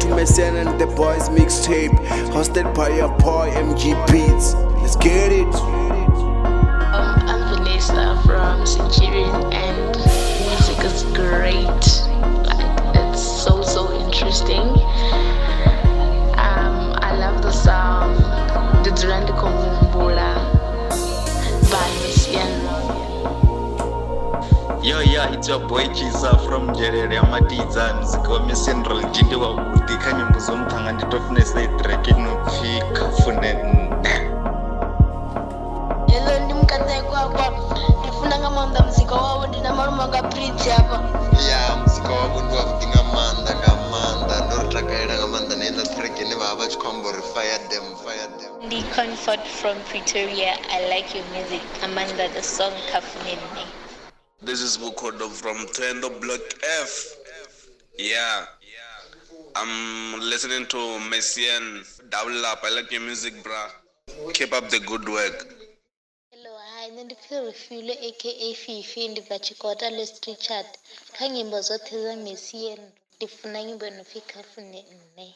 to Messian and the Boys mixtape, hosted by your boy MG Beats. Let's get it. I'm Vanessa from Centurion, and music is great. Like, it's so interesting. I love the song "The Durandi Komumbula" by Messian. Yo, it's your boy Chisa from Jerere Amatiza, muziki wa Messian Legend wa kudika nyimbo zomutanga nditofunesa track inopfi kafune. Hello, ndimukadzi kwakwa ndifuna ngamanda muziki wavo ndina marumanga Prince apa. Ya muziki wavo ndiwakudinga manda ndoritsvakaira ngamanda nenda track ine vava vachikwamba uri fire them. Lee Comfort from Pretoria. I like your music. Amanda, the song Kafunene. This is Bukodo from Tendo Block F. Yeah. I'm listening to Messian. Double up. I like your music, bruh. Keep up the good work. Hello, hi, ndifeel Refule aka Fifi ndibva Chikota Lest Richard. Kha nyimbo zothe za Messian ndifuna nyimbo inopfi Kafunene.